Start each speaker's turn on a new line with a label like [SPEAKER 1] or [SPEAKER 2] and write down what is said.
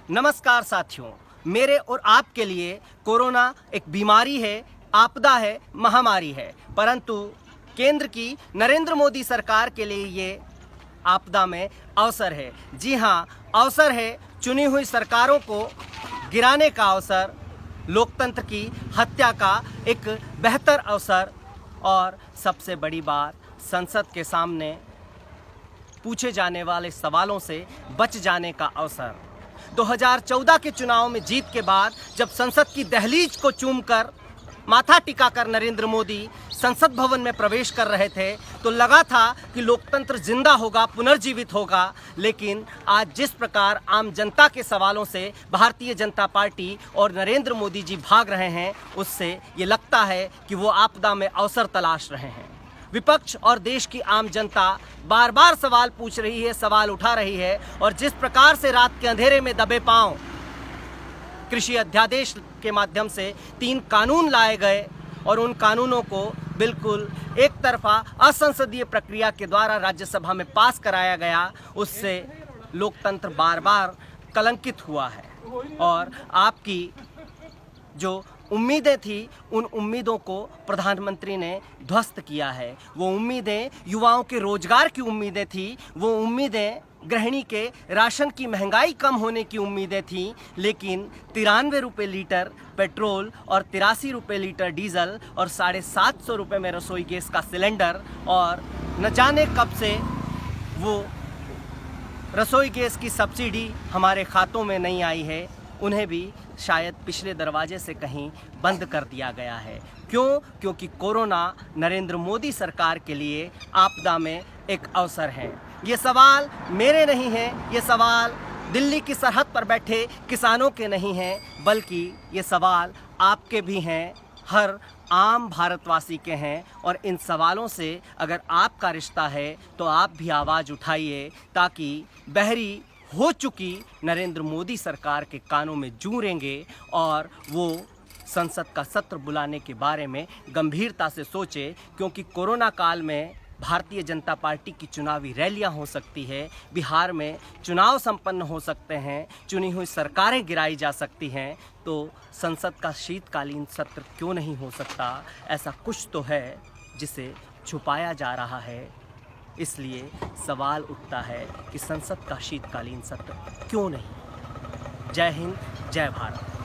[SPEAKER 1] नमस्कार साथियों, मेरे और आपके लिए कोरोना एक बीमारी है, आपदा है, महामारी है, परंतु केंद्र की नरेंद्र मोदी सरकार के लिए ये आपदा में अवसर है। जी हाँ, अवसर है चुनी हुई सरकारों को गिराने का अवसर, लोकतंत्र की हत्या का एक बेहतर अवसर और सबसे बड़ी बात, संसद के सामने पूछे जाने वाले सवालों से बच जाने का अवसर। 2014 के चुनाव में जीत के बाद जब संसद की दहलीज को चूमकर माथा टिकाकर नरेंद्र मोदी संसद भवन में प्रवेश कर रहे थे तो लगा था कि लोकतंत्र जिंदा होगा, पुनर्जीवित होगा। लेकिन आज जिस प्रकार आम जनता के सवालों से भारतीय जनता पार्टी और नरेंद्र मोदी जी भाग रहे हैं, उससे ये लगता है कि वो आपदा में अवसर तलाश रहे हैं। विपक्ष और देश की आम जनता बार बार सवाल पूछ रही है, सवाल उठा रही है, और जिस प्रकार से रात के अंधेरे में दबे पांव कृषि अध्यादेश के माध्यम से 3 कानून लाए गए और उन कानूनों को बिल्कुल एक तरफा असंसदीय प्रक्रिया के द्वारा राज्यसभा में पास कराया गया, उससे लोकतंत्र बार बार कलंकित हुआ है। और आपकी जो उम्मीदें थी, उन उम्मीदों को प्रधानमंत्री ने ध्वस्त किया है। वो उम्मीदें युवाओं के रोजगार की उम्मीदें थी, वो उम्मीदें गृहिणी के राशन की महंगाई कम होने की उम्मीदें थीं, लेकिन 93 रुपये लीटर पेट्रोल और 83 रुपये लीटर डीजल और 750 रुपये में रसोई गैस का सिलेंडर, और न जाने कब से वो रसोई गैस की सब्सिडी हमारे खातों में नहीं आई है, उन्हें भी शायद पिछले दरवाजे से कहीं बंद कर दिया गया है। क्यों? क्योंकि कोरोना नरेंद्र मोदी सरकार के लिए आपदा में एक अवसर है। ये सवाल मेरे नहीं हैं, ये सवाल दिल्ली की सरहद पर बैठे किसानों के नहीं हैं, बल्कि ये सवाल आपके भी हैं, हर आम भारतवासी के हैं। और इन सवालों से अगर आपका रिश्ता है तो आप भी आवाज़ उठाइए, ताकि बहरी हो चुकी नरेंद्र मोदी सरकार के कानों में जूं रेंगे और वो संसद का सत्र बुलाने के बारे में गंभीरता से सोचे। क्योंकि कोरोना काल में भारतीय जनता पार्टी की चुनावी रैलियां हो सकती है, बिहार में चुनाव संपन्न हो सकते हैं, चुनी हुई सरकारें गिराई जा सकती हैं, तो संसद का शीतकालीन सत्र क्यों नहीं हो सकता? ऐसा कुछ तो है जिसे छुपाया जा रहा है। इसलिए सवाल उठता है कि संसद का शीतकालीन सत्र क्यों नहीं? जय हिंद, जय भारत।